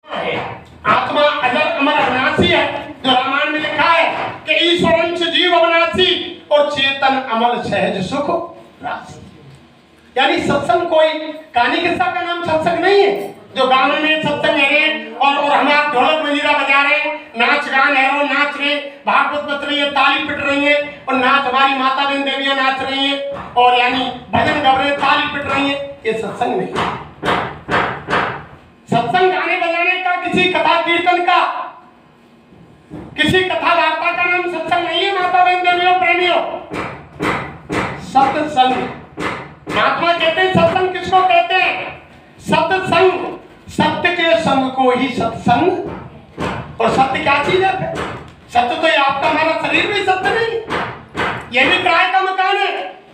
है। आत्मा अजर अमर अविनाशी है, जो रामायण में लिखा है कि ईश्वरंश जीव अविनाशी और चेतन अमल सहज सुख राशि। यानी सत्संग कोई कहानी किस्सा का नाम सत्संग नहीं है, जो गाँव में सत्संग है और हम आप ढोलक मंजीरा बजा रहे हैं, नाच गान है, नाच रहे, भागवत बज रही है, ताली पिट रही है और नाच हमारी माता बहन देवियां नाच रही हैं और यानी भजन गा रहे, ताली पिट रही है, ये सत्संग नहीं है। सत्संग गाने बजाने का, किसी कथा कीर्तन का, किसी कथा वार्ता का नाम सत्संग नहीं है माता बहन देवियों प्रेमियों। सत्संग महात्मा कहते हैं, सत्संग किसको कहते हैं? सत्संग, सत्य के संग को ही सत्संग। और सत्य क्या चीज है? सत्य तो ये आपका हमारा शरीर भी सत्य नहीं, ये भी किराए का मकान है,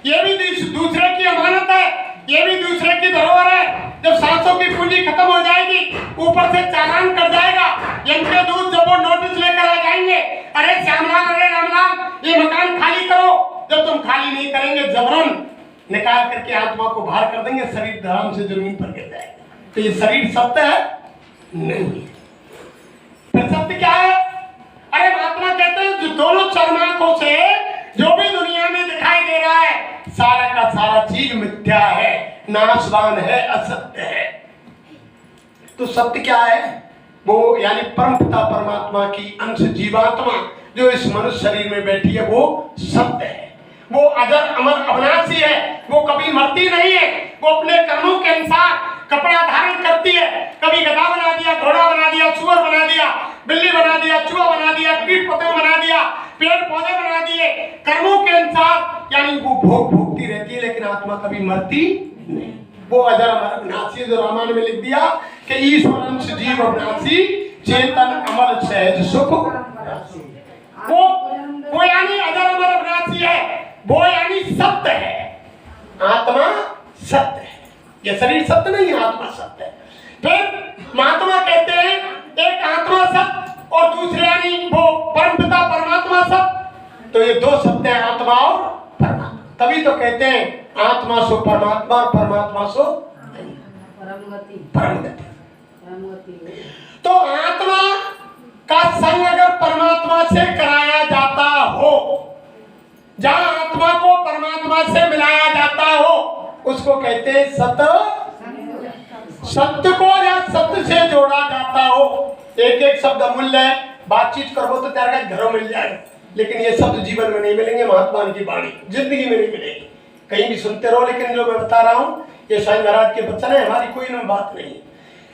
ये भी दूसरे की अमानत है, ये भी दूसरे की धरोहर है। जब सांसों की पूंजी खत्म हो जाएगी, ऊपर से चालान कट जाएगा, इनके दूध जब वो नोटिस लेकर आ जाएंगे, अरे श्यामलाल, अरे रामलाल, ये मकान खाली करो। जब तुम खाली नहीं करेंगे, जबरन निकाल करके आत्मा को बाहर कर देंगे, शरीर धर्म से जमीन पर गिर जाएगा। तो ये शरीर सत्य है नहीं। फिर सत्य क्या है? अरे महात्मा कहते हैं, जो दोनों चरमाकों से जो भी दुनिया में दिखाई दे रहा है, सारा का सारा चीज मिथ्या है, नाशवान है, असत्य है। तो सत्य क्या है? वो यानी परम पिता परमात्मा की अंश जीवात्मा जो इस मनुष्य शरीर में बैठी है, वो सत्य है। वो अजर अमर अविनाशी है, वो कभी मरती नहीं है। वो अपने कर्मों के अनुसार कपड़ा धारण करती है, कभी गधा बना दिया, घोड़ा बना दिया, सुअर बना दिया, बिल्ली बना दिया, चूहा बना दिया, कीट पतंग बना दिया, पेड़ पौधे बना दिए, कर्मों के अनुसार। यानी वो भोगती रहती है, लेकिन आत्मा कभी मरती नहीं। वो अजर अमर अविनाशी, जो रामायण में लिख दिया कि ईश्वरंश जीव अविनाशी, चेतन अमर सहज सुख। वो यानी अजर अमर अविनाशी है, वो यानी सत्य है। आत्मा सत्य है, ये शरीर सत्य नहीं है, आत्मा सत्य है। फिर महात्मा कहते हैं, एक आत्मा सत्य और दूसरे यानी वो परमपिता परमात्मा सत्य। तो ये दो सत्य हैं, आत्मा और परमात्मा। तभी तो कहते हैं आत्मा सो परमात्मा और परमात्मा सो परम गति। तो आत्मा का संग अगर परमात्मा से कराया जाता हो, जहां आत्मा को परमात्मा से मिलाया जाता हो, उसको कहते हैं सत्य। सत्य को या सत्य से जोड़ा जाता हो, एक एक शब्द अमूल्य है, बातचीत करो तो तेरे घरों मिल जाएगा, लेकिन ये शब्द जीवन में नहीं मिलेंगे, महात्मा की वाणी जिंदगी में नहीं मिलेगी। कहीं भी सुनते रहो, लेकिन जो मैं बता रहा हूँ ये साईं महाराज के वचन है, हमारी कोई न बात नहीं।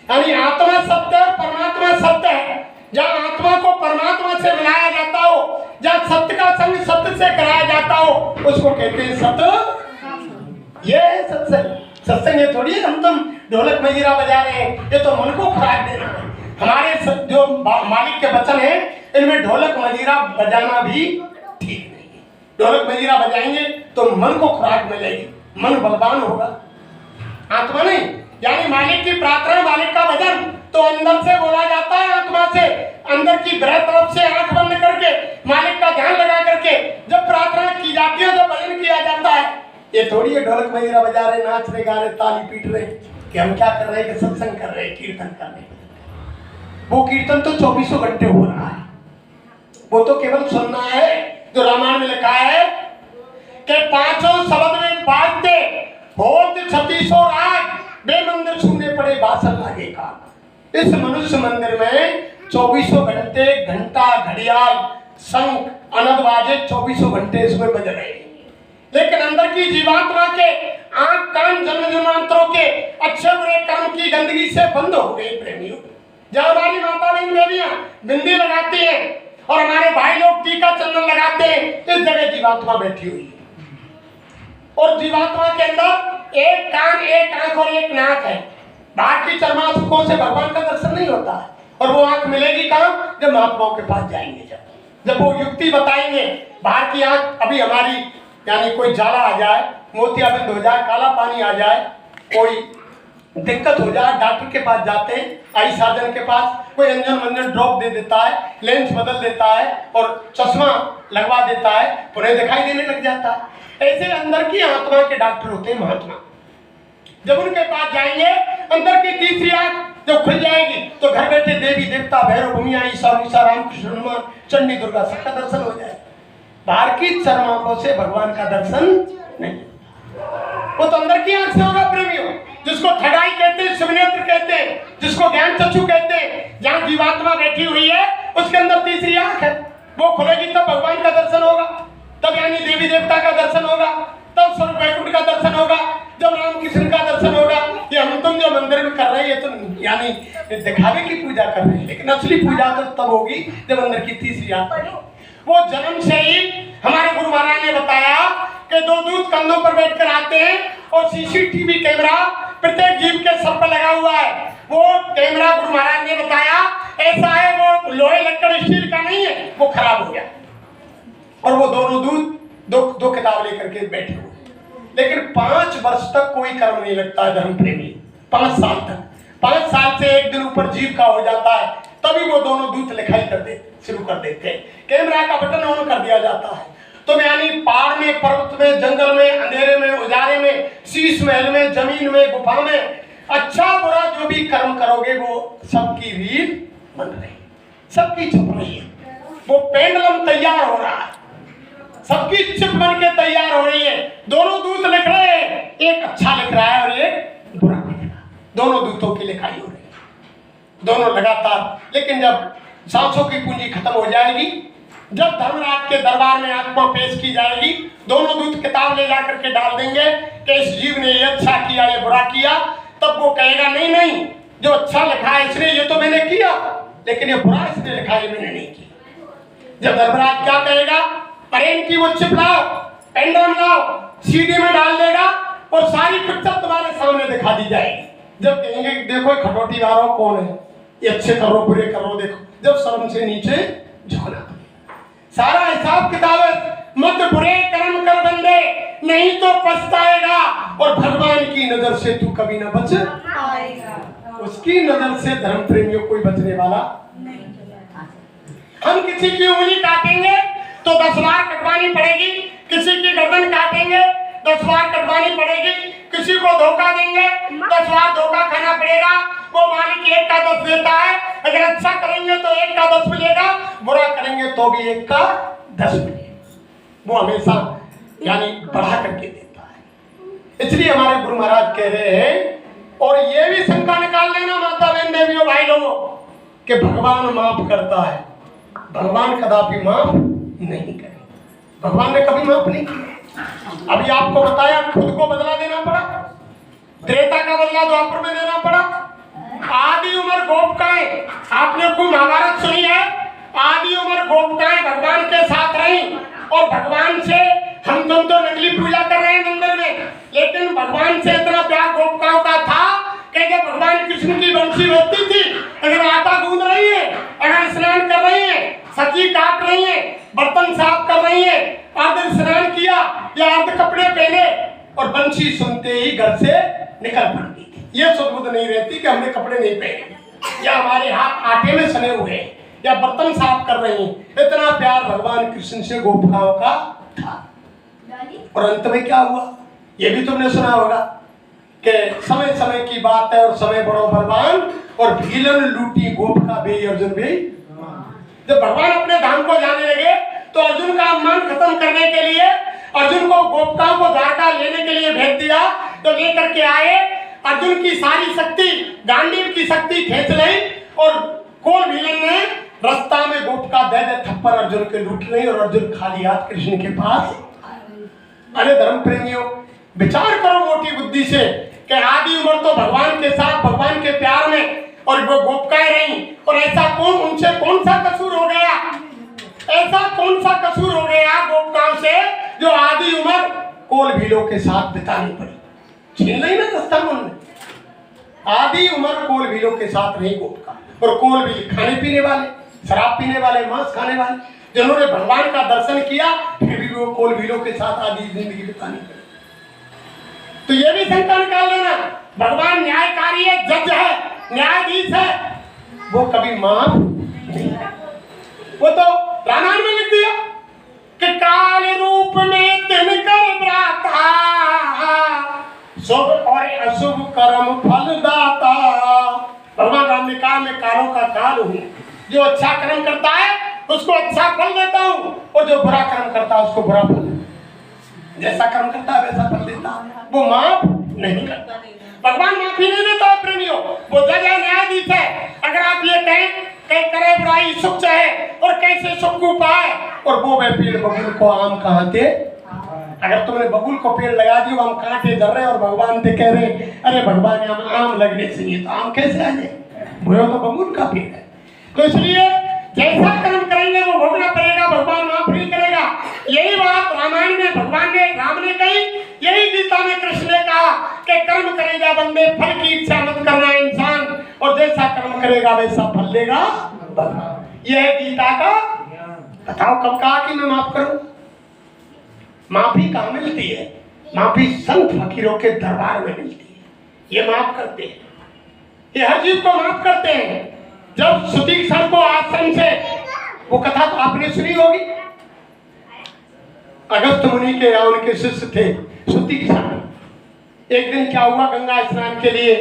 यानी आत्मा सत्य है, परमात्मा सत्य है। जहाँ आत्मा को परमात्मा से मिलाया जाता हो, जहाँ सत्य का संग सत्य से कराया जाता हो, उसको कहते हैं सत्य। ये सत्संग। सत्संग ये थोड़ी है हम तुम ढोलक मंजीरा बजा रहे हैं, ये तो मन को खुराक देना है। हमारे जो मालिक के वचन है, इनमें ढोलक मंजीरा बजाना भी ठीक नहीं है। ढोलक मंजीरा बजाएंगे तो मन को खुराक मिलेगी, मन बलवान होगा, आत्मा नहीं। यानी मालिक की प्रार्थना, मालिक का भजन तो अंदर से बोला जाता है, आत्मा से, अंदर की ग्रह तरफ से आंख बंद करके मालिक का ध्यान लगा करके जब प्रार्थना की जाती है, जब भजन किया जाता है। ये थोड़ी है ढोलक मंजीरा बजा रहे, नाच रहे, गा रहे, ताली पीट रहे कि हम क्या कर रहे हैं, कि सत्संग कर रहे हैं, कीर्तन कर रहे हैं। वो कीर्तन तो 24 घंटे हो रहा है, वो तो केवल सुनना है। जो रामायण में लिखा है कि पांचों शब्द में बाजते होत 36 राग, बे मंदिर छूने पड़े बासन लागे का। इस मनुष्य मंदिर में 24 घंटे घंटा, घड़ियाल, शंख, अनद बाजे 24 घंटे इसमें बज रहे हैं, लेकिन अंदर की जीवात्मा के आंख कान जन्म जन्मांतरों के अच्छे बुरे काम की गंदगी से बंद हो गई प्रेमियों। जहाँ हमारी माता बहन देवियां बिंदी लगाती हैं और हमारे भाई लोग टीका चंदन लगाते हैं, इस जगह जीवात्मा बैठी हुई है। और जीवात्मा के अंदर एक कान, एक आंख और एक नाक है। बाहर की चर्मांकों से भगवान का दर्शन नहीं होता है। और वो आंख मिलेगी कहाँ? जब महात्माओं के पास जाएंगे, जब वो युक्ति बताएंगे। बाहर की आंख अभी हमारी यानी कोई जाला आ जाए, मोतियाबिंद हो जाए, काला पानी आ जाए, कोई दिक्कत हो जाए, डॉक्टर के पास जाते हैं, आई सार्जन के पास, कोई अंजन मंजन ड्रॉप दे देता है, लेंस बदल देता है और चश्मा लगवा देता है, पुनः दिखाई देने लग जाता है। ऐसे अंदर की आत्मा के डॉक्टर होते हैं महात्मा। जब उनके पास जाएंगे, अंदर की तीसरी आंख जब खुल जाएगी तो घर बैठे देवी देवता, भैरव, भूमिया, ईसा, रामकृष्ण, हनुमान, चंडी, दुर्गा सबका दर्शन हो जाए। बाहर की चर्म आंखों से भगवान का दर्शन नहीं, वो तो अंदर की आंख से होगा प्रेमियों, जिसको थड़ाई कहते हैं, शिवनेत्र कहते हैं, जिसको ज्ञान चक्षु कहते हैं। जहाँ जीवात्मा बैठी हुई है उसके अंदर तीसरी आंख है, वो खुलेगी तब भगवान का दर्शन होगा, तब यानी देवी देवता का दर्शन होगा, तब स्वर्ग वैकुंठ का दर्शन होगा, जब राम कृष्ण का दर्शन होगा। ये हम तुम जो मंदिर में कर रहे हैं ये तो यानी दिखावे की पूजा कर रहे हैं, लेकिन असली पूजा तो तब होगी जब अंदर की तीसरी आंख। वो जन्म से ही हमारे गुरु महाराज ने बताया कि दो दूत कंधों पर बैठकर आते हैं और सीसीटीवी कैमरा प्रत्येक जीव के सर पर लगा हुआ है। वो कैमरा गुरु महाराज ने बताया ऐसा है, वो लोहे लक्कड़ स्टील का नहीं है, वो खराब हो गया। और वो दोनों दूत दो किताब लेकर के बैठे हुए, लेकिन 5 वर्ष तक कोई कर्म नहीं लगता है धर्म प्रेमी। 5 साल तक, 5 साल से एक दिन ऊपर जीव का हो जाता है, तभी वो दोनों दूत लिखाई शुरू कर देते हैं। कैमरा का बटन ऑन कर दिया जाता है, तो यानी पहाड़ में, पर्वत में, जंगल में, अंधेरे में, उजारे में, शीश महल में, जमीन में, गुफा में, अच्छा बुरा जो भी कर्म करोगे वो सबकी रील बन रही, सबकी छप रही है। वो पेंडुलम तैयार हो रहा है, सबकी चिप बन के तैयार हो रही है। दोनों दूत लिख रहे हैं, एक अच्छा लिख रहा है और एक बुरा लिख रहा है। दोनों दूतों की लिखाई हो रही है, दोनों लगातार। लेकिन जब सांसों की पूंजी खत्म हो जाएगी, जब धर्मराज के दरबार में आत्मा पेश की जाएगी, दोनों दूत किताब ले जाकर के डाल देंगे कि इस जीव ने ये अच्छा किया, ये बुरा किया। तब वो कहेगा नहीं नहीं, जो अच्छा लिखा है इसने ये तो मैंने किया, लेकिन ये बुरा इसने लिखा है मैंने नहीं किया। जब धर्मराज क्या कहेगा, अरे इनकी वो चिप लाओ, पेंड्रम लाओ, सीडी में डाल देगा और सारी पिक्चर तुम्हारे सामने दिखा दी जाएगी। जब कहेंगे देखो खटौती वालों कौन है, ये अच्छे करो बुरे करो, देखो जब शर्म से नीचे झुकना, सारा हिसाब किताब है। मत बुरे कर्म कर बंदे, नहीं तो पछताएगा, और भगवान की नजर से तू कभी ना बच पाएगा। उसकी नजर से धर्म प्रेमियों कोई बचने वाला नहीं। हम किसी की उंगली काटेंगे तो 10 बार कटवानी पड़ेगी, किसी की गर्दन काटेंगे 10 बार कटवानी पड़ेगी, किसी को धोखा देंगे 10 बार धोखा खाना पड़ेगा। वो मालिक 1 का 10 देता है, अगर अच्छा करेंगे तो 1 का 10 मिलेगा, बुरा करेंगे तो भी 1 का 10 मिलेगा। वो हमेशा यानी बढ़ा करके देता है। इसलिए हमारे गुरु महाराज कह रहे हैं, और ये भी शंका निकाल लेना माता बहन देवियों भाई लोगों, कि भगवान माफ करता है, भगवान कदापि माफ नहीं करे। भगवान ने कभी माफ नहीं किया। अभी आपको बताया, खुद को बदला देना पड़ा, त्रेता का बदला द्वापर में देना पड़ा। आदि उम्र गोपिकाएं, आपने कोई महाभारत सुनी है, आदि उम्र गोपिकाएं भगवान के साथ रही, और भगवान से हम तुम तो नकली पूजा कर रहे हैं मंदिर में, लेकिन भगवान से इतना प्यार गोपिकाओं का था कि जब भगवान कृष्ण की बंसी बजती थी, अगर आटा गूंद रही है, अगर स्नान कर रही है, सब्जी काट रही है, बर्तन साफ कर रही है, अर्ध स्नान किया या अर्ध कपड़े पहने, और बंसी सुनते ही घर से निकल पड़ती थी। ये सुध नहीं रहती कि हमने कपड़े नहीं पहने, या हमारे हाथ आटे में सने हुए हैं, या बर्तन साफ कर रही हैं। इतना प्यार भगवान कृष्ण से गोपिकाओं का था। और अंत में क्या हुआ, ये भी तुमने सुना होगा कि समय समय की बात है और समय बड़ो बलवान, और भीलन लूटी गोपिका बे अर्जुन भी। जब भगवान अपने धाम को जाने लगे तो अर्जुन का अपमान खत्म करने के लिए अर्जुन को गोपिकाओं को द्वारका लेने के लिए भेज दिया। तो लेकर के आए, अर्जुन की सारी शक्ति, गांडीव की शक्ति खींच ली, और कोल भीलन ने रास्ता में गोपिका दे थप्पड़ अर्जुन के लूट ली, और अर्जुन खाली हाथ कृष्ण के पास। अरे धर्म प्रेमियों, विचार करो मोटी बुद्धि से कि आदि उम्र तो भगवान के साथ, भगवान के प्यार में, और वो गोपिकाएं रही, और ऐसा कौन, उनसे कौन सा कसूर हो गया, ऐसा कौन सा कसूर हो गया गोपिकाओं से जो आदि उम्र कोल भीलों के साथ बितानी पड़ी। छीन नहीं ना दस्ता उन्होंने, आदि उम्र कोल भीलों के साथ रही गोपिका, और कोल भील खाने पीने वाले, शराब पीने वाले, मांस खाने वाले, जिन्होंने भगवान का दर्शन किया फिर भी वो कोल भीलों के साथ आदि जिंदगी बितानी पड़ी। तो ये भी शंका निकाल लेना, भगवान न्यायकारी है, जज है, न्यायाधीश है, वो कभी माफ नहीं। वो तो रामायण में लिख दिया कि काल रूप में तिनकर भ्राता, शुभ और अशुभ कर्म फल दाता। भगवान राम ने कहा मैं कालों का काल हूँ, जो अच्छा कर्म करता है उसको अच्छा फल देता हूँ और जो बुरा कर्म करता है उसको बुरा फल। जैसा कर्म करता है वैसा फल देता, वो माफ नहीं करता। भगवान माफी नहीं देता प्रेमियों, वो जज है, न्यायाधीश है। अगर आप ये कहें करे बुराई सुख चाहे और कैसे सुख को पाए, और वो वे पेड़ बबूल को आम कहाँ थे। अगर तुमने बबूल को पेड़ लगा दियो, आम कांटे जल रहे और भगवान से कह रहे अरे भगवान आम लगने चाहिए, तो आम कैसे आ जाए? वो तो बबूल का पेड़ है। तो इसलिए जैसा कर्म करेंगे वो भोगना पड़ेगा, भगवान माफ नहीं करेगा। यही बात रामायण में भगवान ने राम ने कही, यही गीता में कृष्ण ने कहा कि कर्म करेगा बंदे, फल की इच्छा मत करना इंसान, और जैसा कर्म करेगा वैसा फल लेगा भगवान। यह है गीता का। बताओ कब कहा कि मैं माफ करूं? माफी कहाँ मिलती है? माफी संत फकीरों के दरबार में मिलती है। ये माफ करते हैं, ये हर चीज को माफ करते हैं। जब सुतीक्षण को आश्रम से, वो कथा तो आपने सुनी होगी, अगस्त मुनि के या उनके शिष्य थे सुतीक्षण। एक दिन क्या हुआ, गंगा स्नान के लिए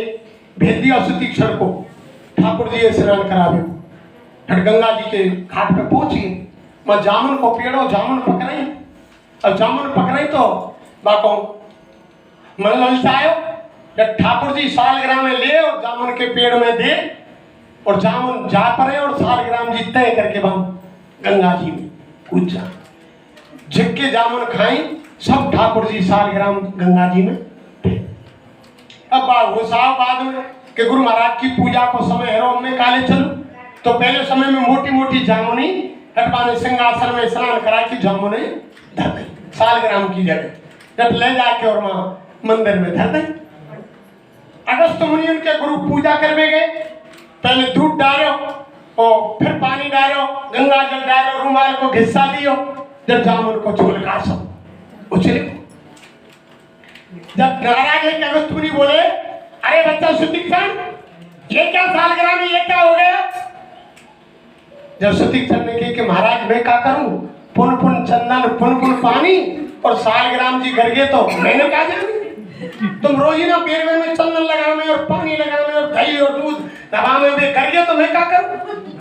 भेज दिया सुतीक्षण को, ठाकुर जी स्नान करावे। फिर गंगा जी के घाट पे पहुंची, वहां जामुन को पेड़ो जामुन पक रही। अब जामुन पक रही तो बाको मन ललचायो, जब ठाकुर जी सालग्राम में ले और जामुन के पेड़ में दे, और जामुन जा पड़े और सालग्राम जी तय करके वहां गंगा जी में कूद जा, झिक्के जामुन खाई, सब ठाकुर जी सालग्राम गंगा जी में। अब घुसाओ बाद में कि गुरु महाराज की पूजा को समय है, में काले चलू, तो पहले समय में मोटी मोटी जामुनी हटवाने सिंहासन में स्नान करा की जामुने धर दी सालग्राम की जगह, जब ले जाके और मां मंदिर में धर दी। अगस्त मुनि उनके गुरु पूजा करवे गए, पहले दूध डालो और फिर पानी डालो, गंगा जल डालो, रुमाल को घिस्सा दियो, जब जामुन को छोल कासो उछले। जब नाराज है अगस्त मुनि बोले अरे बच्चा सुतीक्षण, ये क्या सालग्राम है, ये क्या हो गया? जब सुतीक्षण ने कही कि महाराज मैं क्या करूं, पुन पुन चंदन पुन पुन पानी और सालग्राम जी गर गए तो मैंने क्या जानी। तुम रोज ही ना पेड़ में चंदन लगावे और पानी लगावे और दही और दूध दबावे में कर गए तो मैं क्या करूं?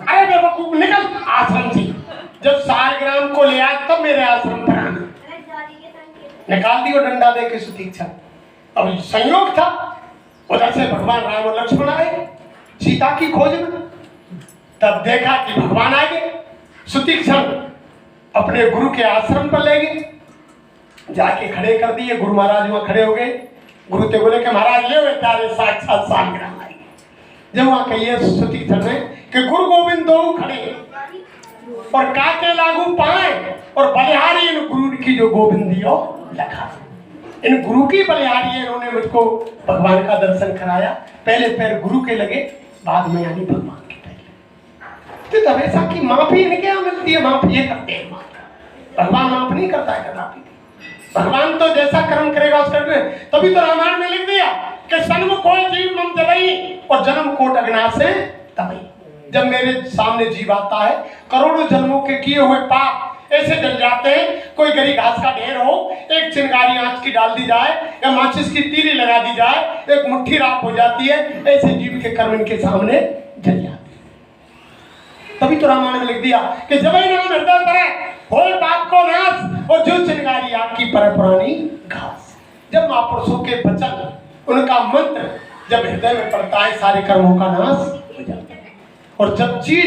अरे बेवकूफ निकल आश्रम से। जब सालग्राम को ले आए तब मेरे आश्रम पर आना, निकाल दियो डंडा दे के सुतीक्षण। अब संयोग था, उधर से भगवान राम और लक्ष्मण आए सीता की खोज में, तब देखा कि भगवान आ गए। सुतीक्षण अपने गुरु के आश्रम पर ले गए, जाके खड़े कर दिए। गुरु महाराज वहां खड़े हो गए। गुरु ते बोले कि महाराज ले तारे साक्षात सालग्राम आए। जब वहां कहिए सुतीक्षण ने कि गुरु गोविंद दो खड़े और काके लागू पाए और बलिहारी इन गुरु की जो गोविंद दियो लखा। इन गुरु की बलिहारी है, इन्होंने मुझको भगवान का दर्शन कराया। पहले पैर गुरु के लगे, बाद में यानी भगवान के पैर। तो तब ऐसा कि माफी इनके यहाँ मिलती है, माफ ये करते हैं। भगवान माफ नहीं करता है कदापि। भगवान तो जैसा कर्म करेगा उस कर्म में। तभी तो रामायण में लिख दिया कि सन्मुख कोई जीव मम जलई और जन्म कोट अग्ना से तबई। जब मेरे सामने जीव आता है, करोड़ों जन्मों के किए हुए पाप ऐसे जल जाते हैं। कोई गरी घास का ढेर हो, एक चिंगारी आंच की डाल दी जाए या माचिस की तीली लगा दी जाए, एक मुट्ठी राख हो जाती है। ऐसे जीव के कर्म इनके सामने जल जाते हैं। तभी तो रामायण में लिख दिया कि जब नाम हृदय पर होए पाप को नाश और जो चिंगारी आग की पर पुरानी घास। जब महापुरुषों के वचन, उनका मंत्र जब हृदय में पड़ता है, सारे कर्मों का नाश हो जाता है। और जब चीज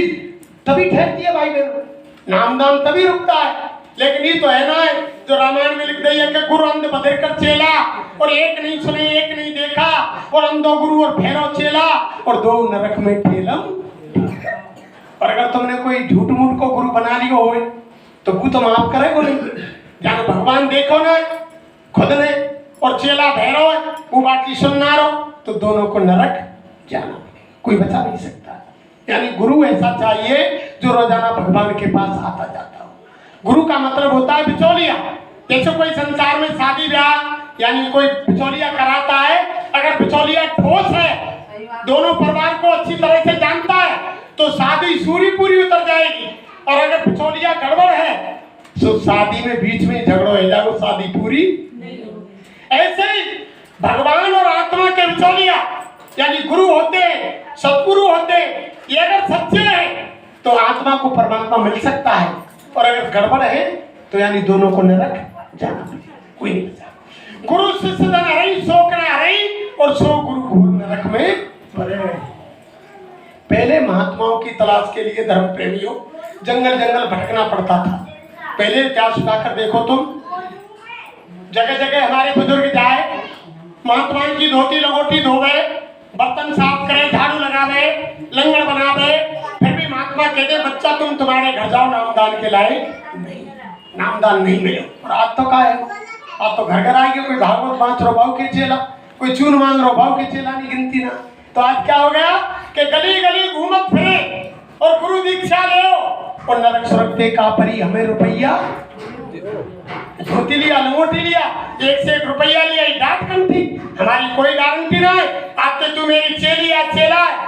तभी ठहरती है भाई बहनों, नामदान तभी रुकता है। लेकिन ये तो है ना जो रामायण में लिख दिया कि गुरु अंध बधिर कर चेला, और एक नहीं सुने एक नहीं देखा, और अंधो गुरु और भैरव चेला, और दो नरक में ठेलम। और अगर तुमने कोई झूठ मूठ को गुरु बना लियो हो तो वो तो माफ करेगा नहीं। जानो भगवान देखो ना खुद ने, और चेला भैरव है वो बाकी सुनना रहो, तो दोनों को नरक जाना, कोई बचा नहीं सकता। यानी गुरु ऐसा चाहिए जो रोजाना भगवान के पास आता जाता हो। गुरु का मतलब होता है बिचौलिया। जैसे कोई संसार में शादी ब्याह यानी कोई बिचौलिया कराता है, अगर बिचौलिया ठोस है, दोनों परिवार को अच्छी तरह से जानता है, तो शादी सूरी पूरी उतर जाएगी। और अगर बिचौलिया गड़बड़ है तो शादी में बीच में झगड़ो हो जाएगा, शादी पूरी नहीं होगी। ऐसे ही भगवान और आत्मा के यानी गुरु होते, सतगुरु होते, ये अगर सच्चे हैं तो आत्मा को परमात्मा मिल सकता है, और अगर गड़बड़ है तो यानी दोनों को नरक जाना कोई नहीं बचा। गुरु शिष्य धन हरई सो कर हरई, और सो गुरु घोर नरक में पड़े। पहले महात्माओं की तलाश के लिए धर्म प्रेमियों जंगल जंगल भटकना पड़ता था। पहले इतिहास उठाकर देखो तुम, जगह जगह हमारे बुजुर्ग जाए, महात्माओं की धोती लगोटी धोवे, बर्तन साफ करे, झाड़ू लगावे, लंगर बनावे, फिर भी महात्मा कहते बच्चा तुम तुम्हारे घर जाओ, नामदान के लायक नहीं, नामदान नहीं मिले। और आज तो क्या है, आज तो घर घर आएंगे, कोई भागवत बांध रो भाव के चेला, कोई चून मांग रो भाव के चेला, नहीं गिनती ना। तो आज क्या हो गया कि गली गली घूमत फिरे और गुरु दीक्षा ले, और नरक सुरगते का परी हमें रुपया, धोती लिया, लंगोटी लिया, 1 से 1 रुपया लिया, डांट कम थी, हमारी कोई गारंटी ना है। आज तो तू मेरी चेली या चेला है,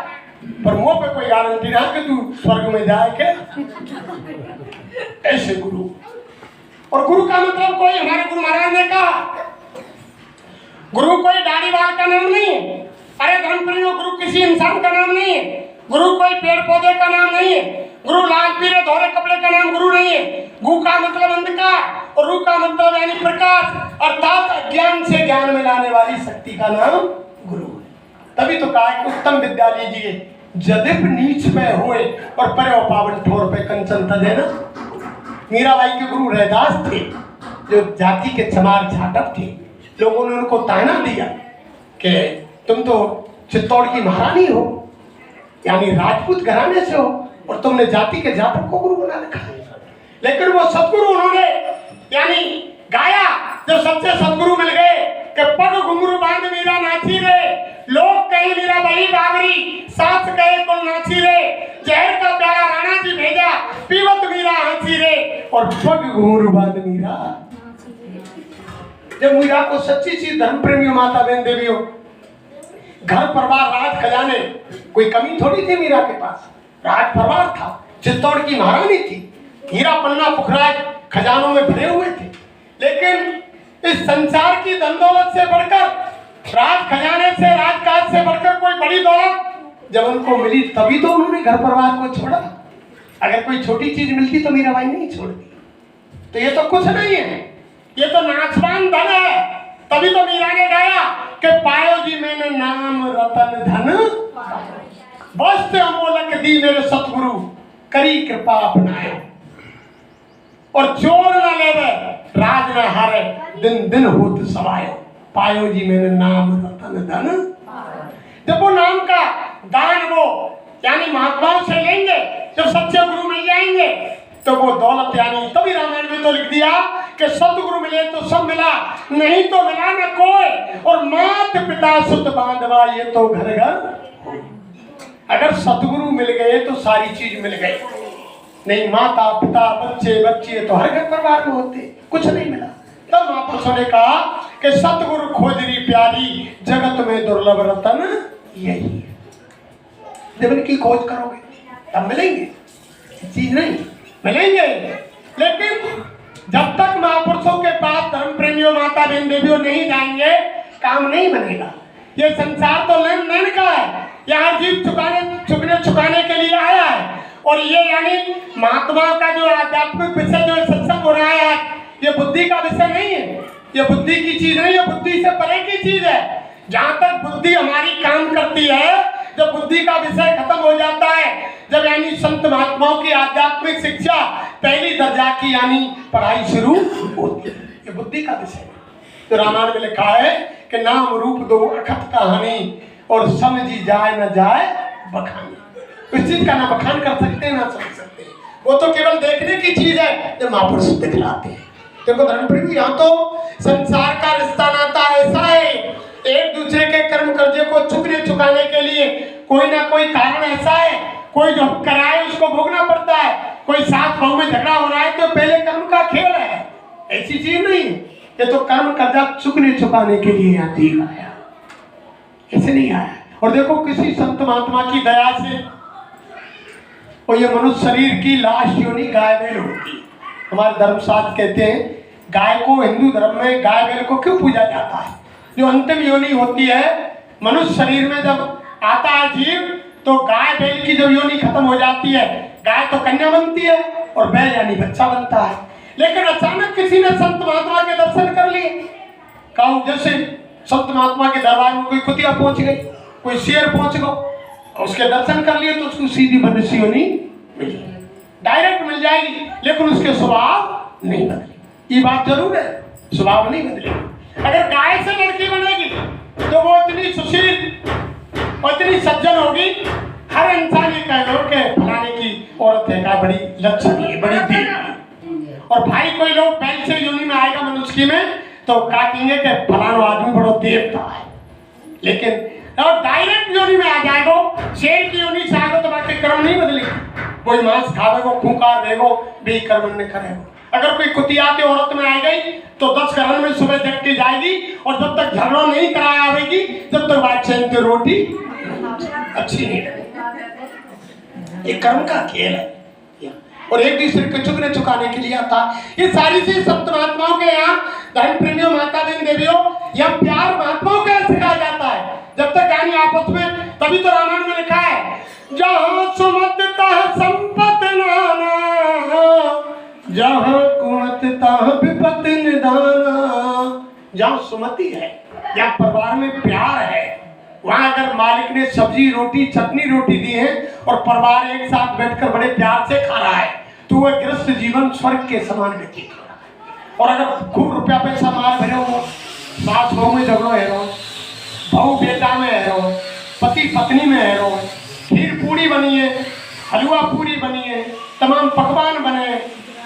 पर मुंह पे कोई गारंटी ना है कि तू स्वर्ग में जाए के। ऐसे गुरु, और गुरु का मतलब कोई, हमारे गुरु महाराज ने कहा गुरु कोई दाढ़ी वाल का नाम नहीं है। अरे धर्म प्रेमियों, गुरु किसी इंसान का नाम नहीं है, गुरु कोई पेड़ पौधे का नाम नहीं है, गुरु लाल पीले धोरे कपड़े का नाम गुरु नहीं है। गु का मतलब अंधकार और रू का मतलब यानी प्रकाश, अर्थात अज्ञान से ज्ञान में लाने वाली शक्ति का नाम गुरु है। तभी तो कहा कि उत्तम विद्या लीजिए जदिप नीच पे होए, और परे पावन ठोर पे कंचन तदे ना। मीराबाई के गुरु रैदास थे, जो जाति के चमार झाटक थे। लोगों ने उनको ताना दिया कि तुम तो चित्तौड़ की महारानी हो, यानी राजपूत घराने से हो, और तुमने जाति के जातक को गुरु बना रखा है। लेकिन वो सतगुरु उन्होंने यानी गाया, जब सच्चे सतगुरु मिल गए कि पग घुंघरू बांध मीरा नाची रे, लोग कहीं मीरा बही बाबरी, सास कहे कुल नाची रे, जहर का प्याला राणा जी भेजा, पीवत मीरा हंसी रे, और पग घुंघरू बांध मीरा। जब मीरा को सच्ची चीज धर्म प्रेमियों, माता बहन देवियों, घर परिवार राज खजाने, कोई कमी थोड़ी थी मीरा के पास, राज परिवार था, चित्तौड़ की महारानी थी, हीरा पन्ना पुखराज खजानों में भरे हुए थे। लेकिन इस संसार की धन दौलत से बढ़कर, राज खजाने से, राजकाज से बढ़कर कोई बड़ी दौलत जब उनको मिली, तभी तो उन्होंने घर परिवार को छोड़ा। अगर कोई छोटी चीज मिलती तो मीराबाई नहीं छोड़ती। तो ये तो कुछ नहीं है, ये तो नाचवान धन है। तभी तो मीरा ने गाया कि पायो जी मैंने नाम रतन धन, वस्त्र अमोलक दी मेरे सतगुरु, करी कृपा अपनायो, और चोर न लेवे राज न हारे, दिन दिन होत सवायो, पायो जी मैंने नाम रतन धन। जब वो नाम का दान वो यानी महात्माओं से लेंगे, जब सच्चे गुरु मिल जाएंगे, तो वो दौलत यानी, तभी रामायण में तो लिख दिया कि सतगुरु मिले तो सब मिला, नहीं तो मिला न कोई, और मात पिता सुत बांधवा ये तो घर घर। अगर सतगुरु मिल गए तो सारी चीज मिल गई, नहीं माता पिता बच्चे बच्चे तो हर घर परिवार में होते, कुछ नहीं मिला। तब महापुरुषों ने कहा कि सतगुरु खोजरी प्यारी, जगत में दुर्लभ रतन यही है। जब इनकी खोज करोगे तब मिलेंगे, चीज नहीं मिलेंगे। लेकिन जब तक महापुरुषों के पास धर्म प्रेमियों, माता बहन देवियों नहीं जाएंगे, काम नहीं बनेगा। ये संसार तो लेन देन का है, यहाँ जीव चुकाने के लिए आया है। और ये यानी महात्माओं का जो आध्यात्मिक विषय जो सत्संग हो रहा है, ये बुद्धि का विषय नहीं है, ये बुद्धि की चीज नहीं है, बुद्धि से परे की चीज है। जहाँ तक बुद्धि हमारी काम करती है, जब बुद्धि का विषय खत्म हो जाता है, जब यानी संत महात्माओं की आध्यात्मिक शिक्षा पहली दर्जा की यानी पढ़ाई शुरू होती है, ये बुद्धि का विषय है। तो रामायण में लिखा है कि नाम रूप दो अखत कहानी, और समझी जाए न जाए बखानी। इस चीज का ना बखान कर सकते हैं ना समझ सकते हैं, वो तो केवल देखने की चीज है जब महापुरुष दिखलाते हैं। देखो धर्म प्रेमी, यहाँ तो संसार का रिश्ता नाता ऐसा है, एक दूसरे के कर्म कर्जे को चुकाने के लिए कोई ना कोई कारण ऐसा है, कोई जो कराए उसको भोगना पड़ता है, कोई सास बहू में झगड़ा हो रहा है तो पहले कर्म का खेल है, ऐसी चीज नहीं। ये तो कर्म कर्जा चुकाने के लिए यहाँ दिया गया, ऐसे नहीं आया। और देखो किसी संत महात्मा की दया से, और ये मनुष्य शरीर की लाश योनि गाय बैल होती है। हमारे धर्मशास्त्र कहते हैं गाय को, हिंदू धर्म में गाय बैल को क्यों पूजा जाता है? जो अंतिम योनि होती है मनुष्य शरीर में जब आता है जीव तो गाय बैल की जब योनि खत्म हो जाती है, गाय तो कन्या बनती है और बैल यानी बच्चा बनता है। लेकिन अचानक किसी ने संत महात्मा के दर्शन कर लिए। कहूं जैसे संत महात्मा के दरबार में कोई कुतिया पहुंच गई, कोई शेर पहुंच गो, उसके दर्शन कर लिए तो उसको सीधी मनुष्य योनि मिल जाएगी, डायरेक्ट मिल जाएगी, लेकिन उसके स्वभाव नहीं बदले। ये बात जरूर है, स्वभाव नहीं बदलेगी। अगर गाय से लड़की बनेगी तो वो इतनी सुशील और इतनी सज्जन होगी, हर इंसान ये कह लो कि फलाने की औरत है, का बड़ी लक्ष्मी है, बड़ी देवी। और भाई कोई लोग बैल से योनि में आएगा मनुष्य की में तो कहेंगे कि फलाना आदमी बड़ा देवता है। लेकिन और डायरेक्ट योनि में आ जाएगो, शेर की योनि से आएगो तो बाकी कर्म नहीं बदलेगी। कोई मांस खावेगो, खूंखार देगो, भी कर्म नहीं करेगो। अगर कोई कुतिया के औरत में आ गई तो 10 करण में सुबह जग के जाएगी और जब तक झगड़ा नहीं कराया आवेगी जब तक बात चैन की रोटी अच्छी नहीं लगेगी। ये कर्म का खेल है और एक दूसरे के चुगने चुकाने के लिए आता। ये सारी चीज संत महात्माओं के यहाँ धर्म प्रेमियों, माता बहन देवियों, या प्यार महात्माओं का सिखाया जाता है जब तक यानी आपस में। तभी तो रामायण में लिखा है जहाँ सुमतता संपत नाना, जहाँ कुमतता विपत निदाना। जहाँ सुमति है या परिवार में प्यार है, वहां अगर मालिक ने सब्जी रोटी चटनी रोटी दी है और परिवार एक साथ बैठकर बड़े प्यार से खा रहा है तो वह गृहस्थ जीवन स्वर्ग के समान व्यतीत हो रहा है। और अगर खूब रुपया पैसा माल भरे हो, सास बहू में झगड़ो है रहो, बहू बेटा में है रहो, पति पत्नी में है रहो, खीर पूरी बनी है, हलवा पूरी बनी है, तमाम पकवान बने